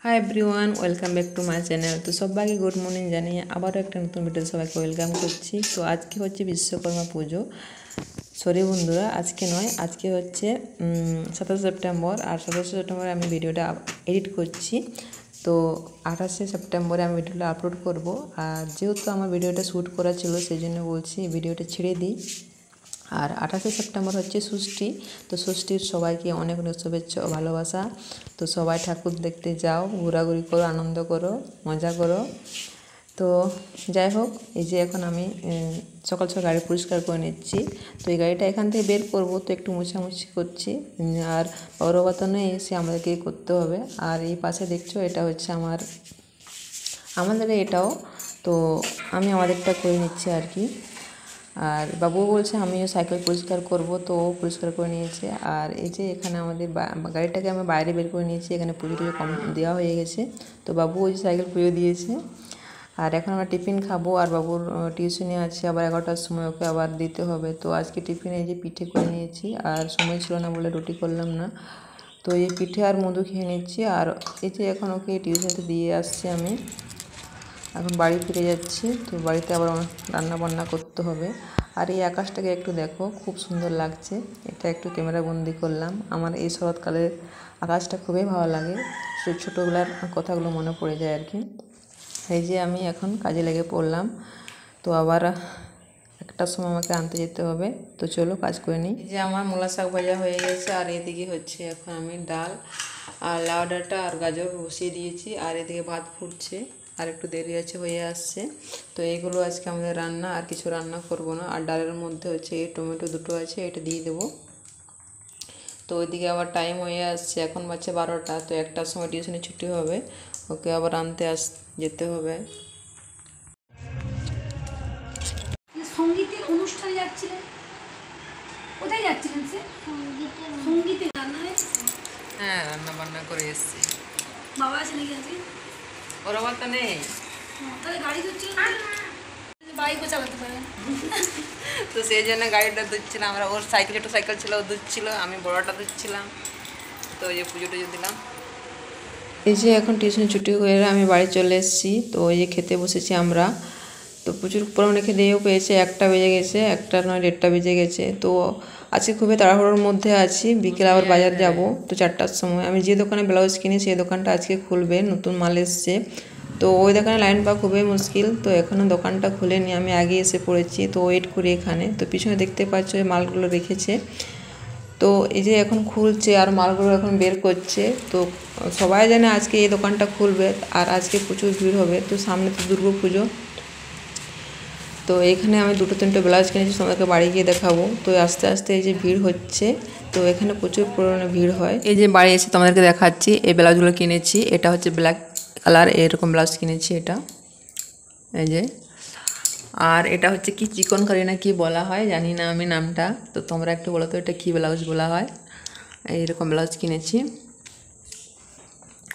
Hi everyone, welcome back to my channel. তো সবাইকে good morning জানিয়ে আবারও একটা নতুন ভিডিও সবাইকে ওয়েলকাম করছি। তো আজকে হচ্ছে বিশ্বকর্মা পুজো। সরি বন্ধুরা, আজকে নয়, আজকে হচ্ছে 27 সেপ্টেম্বর। আর 27 সেপ্টেম্বরে আমি ভিডিওটা এডিট করছি। তো 28 সেপ্টেম্বরে আমি ভিডিওটা আপলোড করব। আর যেহেতু আমার ভিডিওটা শ্যুট করা ছিল, সেই জন্য বলছি ভিডিওটা ছেড়ে দিই। আর 28 সেপ্টেম্বর হচ্ছে ষষ্ঠী। তো ষষ্ঠীর সবাইকে অনেক অনেক শুভেচ্ছা ও ভালোবাসা। তো সবাই ঠাকুর দেখতে যাও, ঘোরাঘুরি করো, আনন্দ করো, মজা করো। তো যাই হোক, এই যে এখন আমি সকাল সকাল গাড়ি পরিষ্কার করে নিচ্ছি। তো এই গাড়িটা এখান থেকে বের করবো, তো একটু মুছামুছি করছি। আর বাবা তো নেই, এসে আমাদেরকেই করতে হবে। আর এই পাশে দেখছো, এটা হচ্ছে আমাদের এটাও। তো আমি আমাদেরটা করে নিচ্ছি আর কি। আর বাবু বলছে আমিও সাইকেল পরিষ্কার করব, তো ও পরিষ্কার করে নিয়েছে। আর এই যে এখানে আমাদের গাড়িটাকে আমি বাইরে বের করে নিয়েছি, এখানে পুজো টুজো কম দেওয়া হয়ে গেছে। তো বাবু ওই সাইকেল পুজো দিয়েছে। আর এখন আমরা টিফিন খাবো। আর বাবুর টিউশনে আছে, আবার 11টার সময় ওকে আবার দিতে হবে। তো আজকে টিফিনে এই যে পিঠে করে নিয়েছি, আর সময় ছিল না বলে রুটি করলাম না। তো এই পিঠে আর মধু খেয়ে নিচ্ছি। আর এই যে এখন ওকে টিউশনতে দিয়ে আসছি আমি, এখন বাড়ি ফিরে যাচ্ছি। তো বাড়িতে আবার রান্না বান্না করতে হবে। আর এই আকাশটাকে একটু দেখো, খুব সুন্দর লাগছে। এটা একটু ক্যামেরা বন্দি করলাম। আমার এই শরৎকালের আকাশটা খুবই ভালো লাগে, ছোটোবেলার কথাগুলো মনে পড়ে যায় আর কি। এই যে আমি এখন কাজে লেগে পড়লাম। তো আবার একটার সময় আমাকে আনতে যেতে হবে। তো চলো কাজ করে নিই। এই যে আমার মূলা শাক ভাজা হয়ে গেছে। আর এদিকে হচ্ছে এখন আমি ডাল আর লাউ ডাঁটা আর গাজর বসিয়ে দিয়েছি। আর এদিকে ভাত ফুটছে, আর একটু দেরি আছে, হয়ে আসছে। তো এইগুলো আজকে আমাদের রান্না, আর কিছু রান্না করব না। আর ডালের মধ্যে হচ্ছে এই টমেটো দুটো আছে, এটা দিয়ে দেবো। তো ওইদিকে আবার টাইম হয়ে আসছে, এখন বাজছে 12টা। তো একটার সময় টিউশনে ছুটি হবে, ওকে আবার আনতে যেতে হবে। সঙ্গীতের অনুষ্ঠানে যাচ্ছিলেন, কোথায় যাচ্ছিলেন? সে সঙ্গীতে রান্না হয়েছে? হ্যাঁ, রান্না বান্না করে এসেছি। বাবা আছে নাকি আজকে? ওর আবার তো নেই। তাহলে গাড়ি ধরছিলেন, বাইকও চালাতে পারেন। তো সেই জন্য গাড়িটা ধুচ্ছিলাম আমরা। ওর সাইকেল ছিল, ও ধুচ্ছিল, আমি বড়টা ধুচ্ছিলাম। তো ওই যে পুজো টুজো দিলাম। এই যে এখন টিউশন ছুটি হয়ে আমি বাড়ি চলে এসেছি। তো ওই যে খেতে বসেছি আমরা। তো প্রচুর পরিমাণে খেতেও পেয়েছে, 1টা বেজে গেছে, 1টা নয় 1:30 বেজে গেছে। তো আজকে খুবই তাড়াহুড়োর মধ্যে আছি। বিকেল আবার বাজার যাব, তো 4টার সময়। আমি যে দোকানে ব্লাউজ কিনি সেই দোকানটা আজকে খুলবে, নতুন মাল এসছে। তো ওই দোকানে লাইন পাওয়া খুবই মুশকিল। তো এখনও দোকানটা খুলেনি, আমি আগে এসে পড়েছি। তো ওয়েট করি এখানে। তো পিছনে দেখতে পাচ্ছ এই মালগুলো রেখেছে। তো এই যে এখন খুলছে আর মালগুলো এখন বের করছে। তো সবাই জানে আজকে এই দোকানটা খুলবে, আর আজকে প্রচুর ভিড় হবে। তো সামনে তো দুর্গা পুজো। তো এখানে আমি 2-3টে ব্লাউজ কিনেছি, তোমাদেরকে বাড়ি গিয়ে দেখাবো। তো আস্তে আস্তে এই যে ভিড় হচ্ছে, তো এখানে প্রচুর পরিমাণে ভিড় হয়। এই যে বাড়ি এসে তোমাদেরকে দেখাচ্ছি, এই ব্লাউজগুলো কিনেছি। এটা হচ্ছে ব্ল্যাক কালার, এরকম ব্লাউজ কিনেছি এটা, এই যে। আর এটা হচ্ছে কি চিকনকারি না কি বলা হয় জানি না আমি নামটা। তো তোমরা একটু বলো তো এটা কী ব্লাউজ বলা হয়। এইরকম ব্লাউজ কিনেছি,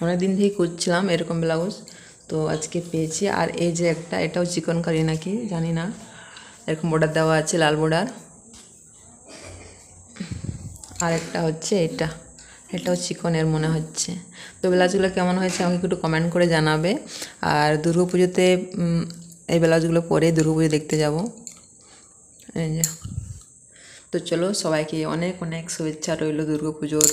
অনেক দিন থেকেই খুঁজছিলাম এরকম ব্লাউজ, তো আজকে পেয়েছি। আর এই যে একটা, এটাও চিকনকারি নাকি জানি না, এরকম বর্ডার দেওয়া আছে, লাল বর্ডার। আর একটা হচ্ছে এটাও চিকনের মনে হচ্ছে। তো ব্লাউজগুলো কেমন হয়েছে আমাকে একটু কমেন্ট করে জানাবে। আর দুর্গা পুজোতে এই ব্লাউজগুলো পরে দুর্গা পুজো দেখতে যাব, এই যে। তো চলো, সবাইকে অনেক অনেক শুভেচ্ছা রইল দুর্গা পুজোর।